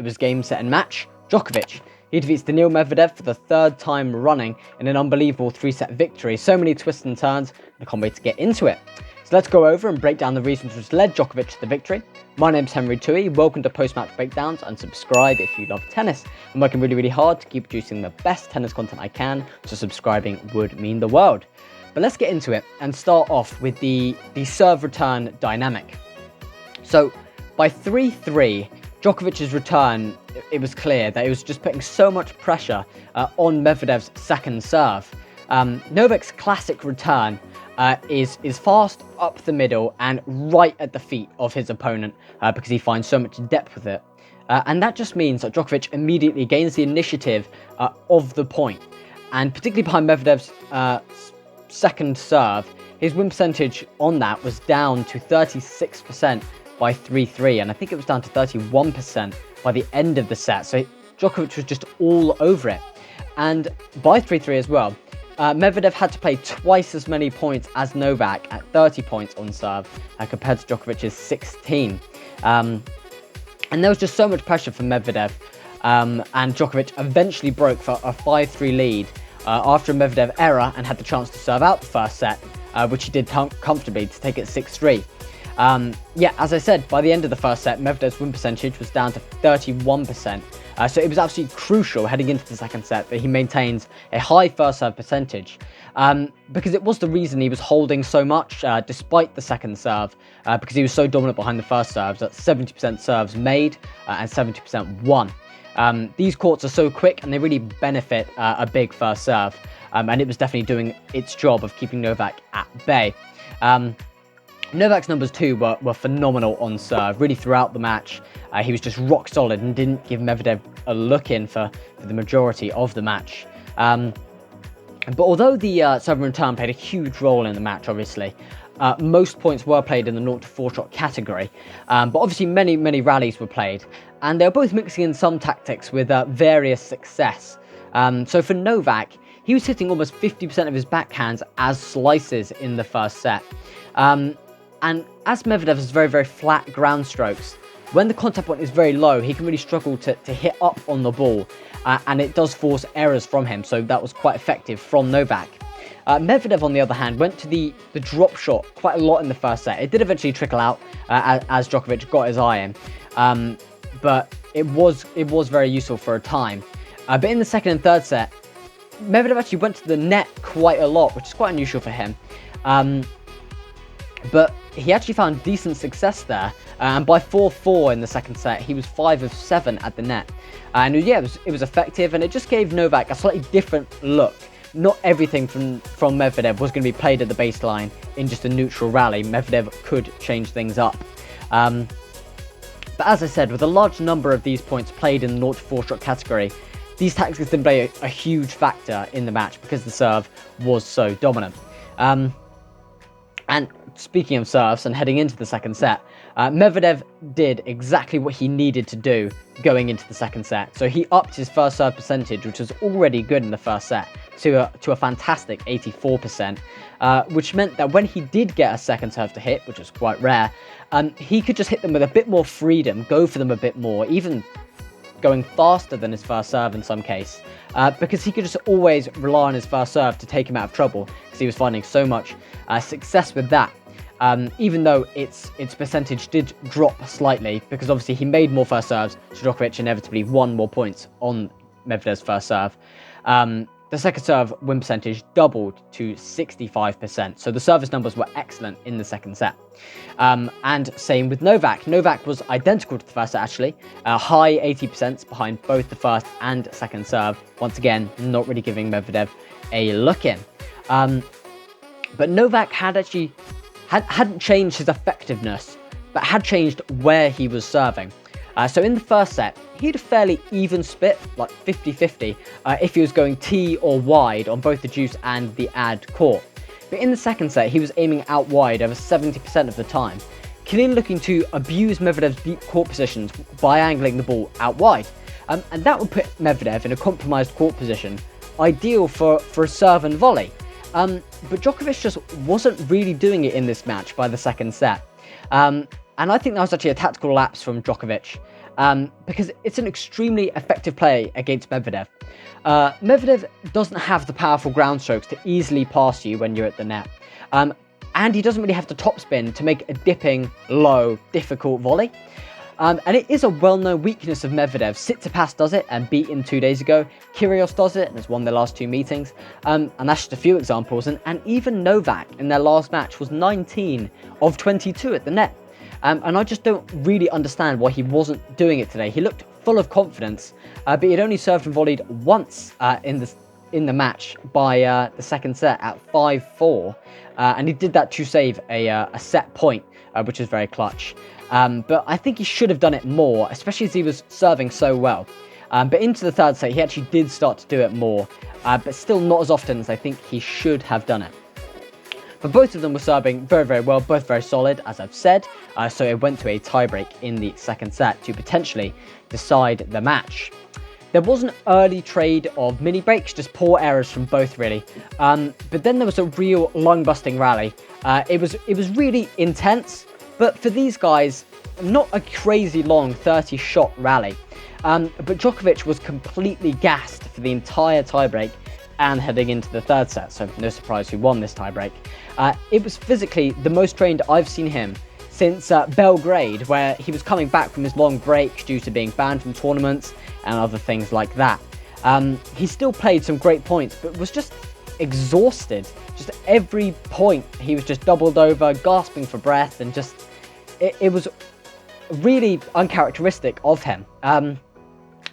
his game, set and match, Djokovic. He defeats Danill Medvedev for the 3rd time running in an unbelievable 3-set victory. So many twists and turns, and I can't wait to get into it. So let's go over and break down the reasons which led Djokovic to the victory. My name's Henry Tui, welcome to Post-Match Breakdowns, and subscribe if you love tennis. I'm working really hard to keep producing the best tennis content I can, so subscribing would mean the world. But let's get into it and start off with the serve return dynamic. So by 3-3, Djokovic's return, it was clear that it was just putting so much pressure on Medvedev's second serve. Novak's classic return is fast up the middle and right at the feet of his opponent because he finds so much depth with it. And that just means that Djokovic immediately gains the initiative of the point. And particularly behind Medvedev's second serve, his win percentage on that was down to 36% by 3-3, and I think it was down to 31% by the end of the set. So Djokovic was just all over it. And by 3-3 as well, Medvedev had to play twice as many points as Novak at 30 points on serve compared to Djokovic's 16. And there was just so much pressure for Medvedev, and Djokovic eventually broke for a 5-3 lead after a Medvedev error and had the chance to serve out the first set, which he did comfortably to take it 6-3. Yeah, as I said, by the end of the first set, Medvedev's win percentage was down to 31%. So it was absolutely crucial heading into the second set that he maintains a high first serve percentage, because it was the reason he was holding so much despite the second serve, because he was so dominant behind the first serves at 70% serves made and 70% won. These courts are so quick and they really benefit a big first serve, and it was definitely doing its job of keeping Novak at bay. Novak's numbers too were phenomenal on serve, really throughout the match. He was just rock solid and didn't give Medvedev a look in for the majority of the match. But although the serve and return played a huge role in the match, obviously, most points were played in the 0-4 shot category. But obviously many rallies were played, and they were both mixing in some tactics with various success. So for Novak, he was hitting almost 50% of his backhands as slices in the first set. And as Medvedev has very flat ground strokes, when the contact point is very low, he can really struggle to hit up on the ball, and it does force errors from him, so that was quite effective from Novak. Medvedev, on the other hand, went to the drop shot quite a lot in the first set. It did eventually trickle out as Djokovic got his eye in, but it was very useful for a time. But in the second and third set, Medvedev actually went to the net quite a lot, which is quite unusual for him. But he actually found decent success there, and by 4-4 in the second set, he was 5 of 7 at the net. And yeah, it was effective, and it just gave Novak a slightly different look. Not everything from Medvedev was going to be played at the baseline in just a neutral rally. Medvedev could change things up. But as I said, with a large number of these points played in the 0-4 shot category, these tactics didn't play a huge factor in the match because the serve was so dominant. And speaking of serves and heading into the second set, Medvedev did exactly what he needed to do going into the second set. So he upped his first serve percentage, which was already good in the first set, to a fantastic 84%, which meant that when he did get a second serve to hit, which was quite rare, he could just hit them with a bit more freedom, go for them a bit more, even going faster than his first serve in some case, because he could just always rely on his first serve to take him out of trouble, because he was finding so much success with that. Even though its percentage did drop slightly, because obviously he made more first serves, so Djokovic inevitably won more points on Medvedev's first serve. The second serve win percentage doubled to 65%, so the service numbers were excellent in the second set. And same with Novak. Novak was identical to the first set, actually, high 80% behind both the first and second serve. Once again, not really giving Medvedev a look in. But Novak hadn't changed his effectiveness, but had changed where he was serving. So in the first set, he had a fairly even split, like 50-50, if he was going tee or wide on both the deuce and the ad court. But in the second set, he was aiming out wide over 70% of the time, clearly looking to abuse Medvedev's deep court positions by angling the ball out wide. And that would put Medvedev in a compromised court position, ideal for a serve and volley. But Djokovic just wasn't really doing it in this match by the second set. And I think that was actually a tactical lapse from Djokovic. because it's an extremely effective play against Medvedev. Medvedev doesn't have the powerful ground strokes to easily pass you when you're at the net. And he doesn't really have the topspin to make a dipping, low, difficult volley. And it is a well-known weakness of Medvedev. Tsitsipas does it and beat him 2 days ago. Kyrgios does it and has won their last 2 meetings. And that's just a few examples. And even Novak in their last match was 19 of 22 at the net. And I just don't really understand why he wasn't doing it today. He looked full of confidence, but he'd only served and volleyed once in the match by the second set at 5-4. And he did that to save a set point, which is very clutch. But I think he should have done it more, especially as he was serving so well. But into the third set, he actually did start to do it more, but still not as often as I think he should have done it. But both of them were serving very, very well, both very solid, as I've said. So it went to a tiebreak in the second set to potentially decide the match. There was an early trade of mini breaks, just poor errors from both, really. But then there was a real lung-busting rally. It was really intense, but for these guys, not a crazy long 30-shot rally. But Djokovic was completely gassed for the entire tiebreak and heading into the third set, so no surprise who won this tiebreak. It was physically the most trained I've seen him since Belgrade, where he was coming back from his long break due to being banned from tournaments and other things like that. He still played some great points, but was just exhausted. Just every point, he was just doubled over, gasping for breath, and just, it was really uncharacteristic of him.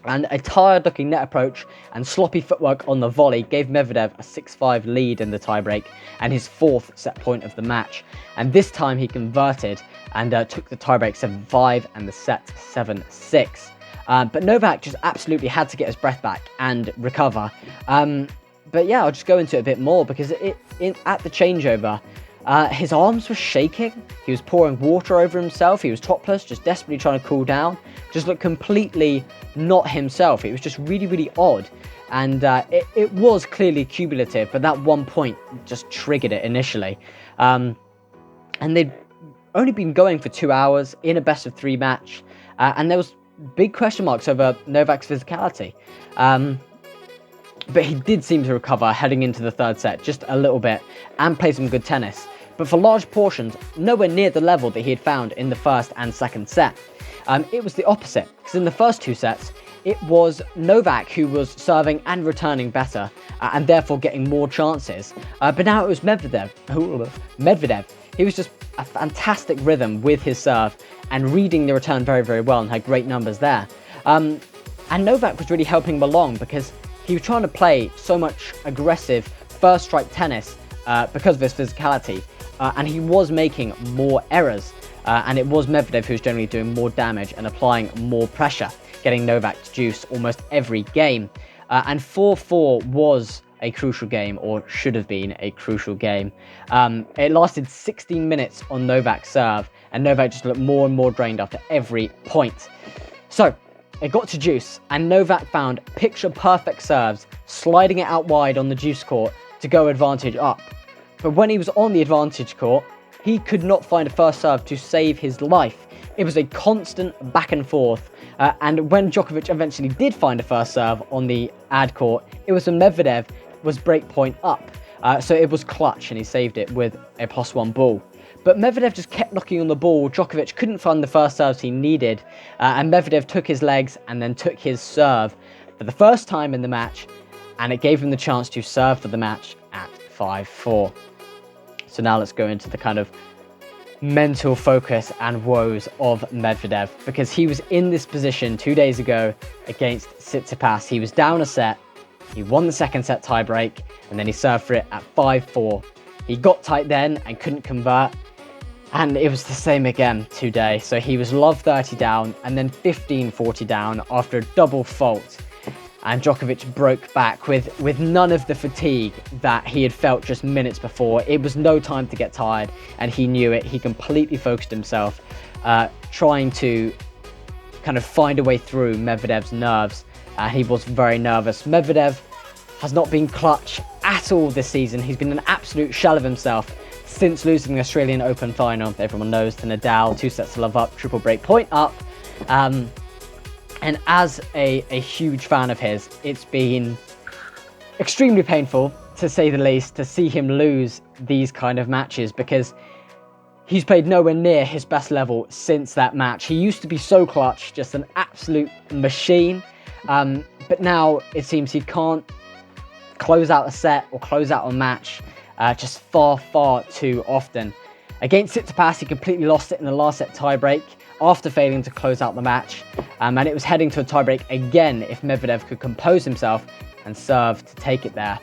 And a tired-looking net approach and sloppy footwork on the volley gave Medvedev a 6-5 lead in the tiebreak and his 4th set point of the match. And this time he converted and took the tiebreak 7-5 and the set 7-6. But Novak just absolutely had to get his breath back and recover. But yeah, I'll just go into it a bit more because at the changeover, his arms were shaking. He was pouring water over himself. He was topless, just desperately trying to cool down. Just looked completely not himself. It was just really, really odd. And it was clearly cumulative, but that one point just triggered it initially. And they'd only been going for 2 hours in a best-of-3 match. And there was big question marks over Novak's physicality. But he did seem to recover heading into the third set just a little bit and play some good tennis. But for large portions, nowhere near the level that he had found in the first and second set. It was the opposite, because in the first 2 sets, it was Novak who was serving and returning better, and therefore getting more chances. But now it was Medvedev. He was just a fantastic rhythm with his serve, and reading the return very, very well, and had great numbers there. And Novak was really helping him along, because he was trying to play so much aggressive first strike tennis because of his physicality, and he was making more errors. And it was Medvedev who was generally doing more damage and applying more pressure, getting Novak to juice almost every game. And 4-4 was a crucial game, or should have been a crucial game. It lasted 16 minutes on Novak's serve, and Novak just looked more and more drained after every point. So it got to juice, and Novak found picture-perfect serves, sliding it out wide on the juice court to go advantage up. But when he was on the advantage court, he could not find a first serve to save his life. It was a constant back and forth. And when Djokovic eventually did find a first serve on the ad court, it was when Medvedev was break point up. So it was clutch, and he saved it with a +1 ball. But Medvedev just kept knocking on the ball. Djokovic couldn't find the first serves he needed. And Medvedev took his legs and then took his serve for the first time in the match. And it gave him the chance to serve for the match at 5-4. So now let's go into the kind of mental focus and woes of Medvedev, because he was in this position 2 days ago against Tsitsipas. He was down a set, he won the second set tiebreak, and then he served for it at 5-4. He got tight then and couldn't convert, and it was the same again today. So he was love 30 down and then 15-40 down after a double fault. And Djokovic broke back with none of the fatigue that he had felt just minutes before. It was no time to get tired, and he knew it. He completely focused himself, trying to kind of find a way through Medvedev's nerves. He was very nervous. Medvedev has not been clutch at all this season. He's been an absolute shell of himself since losing the Australian Open final. Everyone knows, to Nadal, 2 sets to love up, triple break point up. And as a huge fan of his, it's been extremely painful, to say the least, to see him lose these kind of matches, because he's played nowhere near his best level since that match. He used to be so clutch, just an absolute machine, but now it seems he can't close out a set or close out a match just far too often. Against Tsitsipas, he completely lost it in the last set tiebreak after failing to close out the match, and it was heading to a tiebreak again if Medvedev could compose himself and serve to take it there.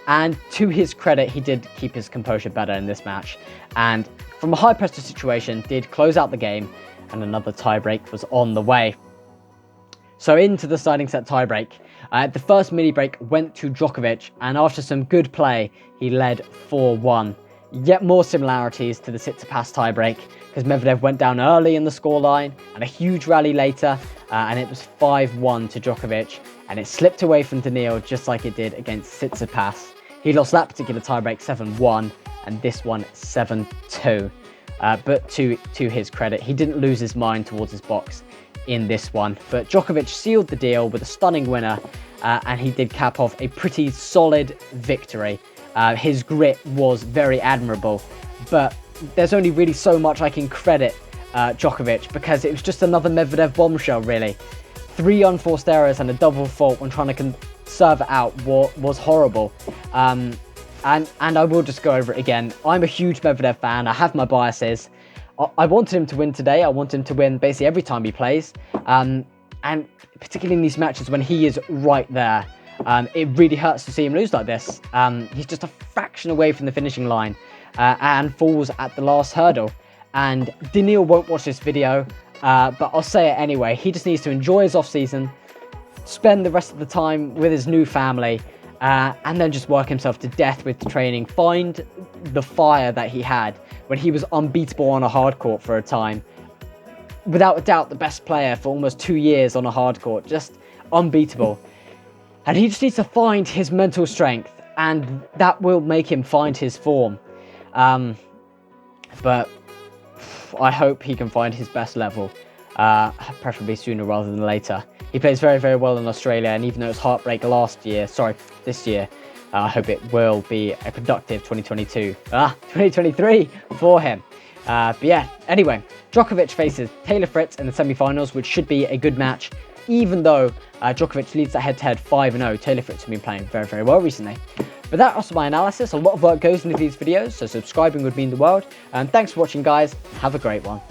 And to his credit, he did keep his composure better in this match, and from a high pressure situation did close out the game, and another tiebreak was on the way. So into the starting set tiebreak. The first mini break went to Djokovic, and after some good play, he led 4-1. Yet more similarities to the Tsitsipas tiebreak, because Medvedev went down early in the scoreline and a huge rally later, and it was 5-1 to Djokovic, and it slipped away from Danill just like it did against Tsitsipas. He lost that particular tiebreak 7-1 and this one 7-2. But to his credit, he didn't lose his mind towards his box in this one. But Djokovic sealed the deal with a stunning winner, and he did cap off a pretty solid victory. His grit was very admirable, but there's only really so much I can credit Djokovic, because it was just another Medvedev bombshell, really. 3 unforced errors and a double fault when trying to serve it out was horrible. And I will just go over it again. I'm a huge Medvedev fan. I have my biases. I wanted him to win today. I want him to win basically every time he plays. And particularly in these matches when he is right there. It really hurts to see him lose like this. He's just a fraction away from the finishing line and falls at the last hurdle. And Danill won't watch this video, but I'll say it anyway. He just needs to enjoy his off-season, spend the rest of the time with his new family, and then just work himself to death with training. Find the fire that he had when he was unbeatable on a hard court for a time. Without a doubt, the best player for almost 2 years on a hard court, just unbeatable. And he just needs to find his mental strength, and that will make him find his form. But I hope he can find his best level, preferably sooner rather than later. He plays very well in Australia, and even though it was Heartbreak this year, I hope it will be a productive 2023 for him. But yeah, anyway, Djokovic faces Taylor Fritz in the semi-finals, which should be a good match. Even though Djokovic leads that head-to-head 5-0, Taylor Fritz has been playing very well recently. But that was my analysis. A lot of work goes into these videos, so subscribing would mean the world. And thanks for watching, guys. Have a great one.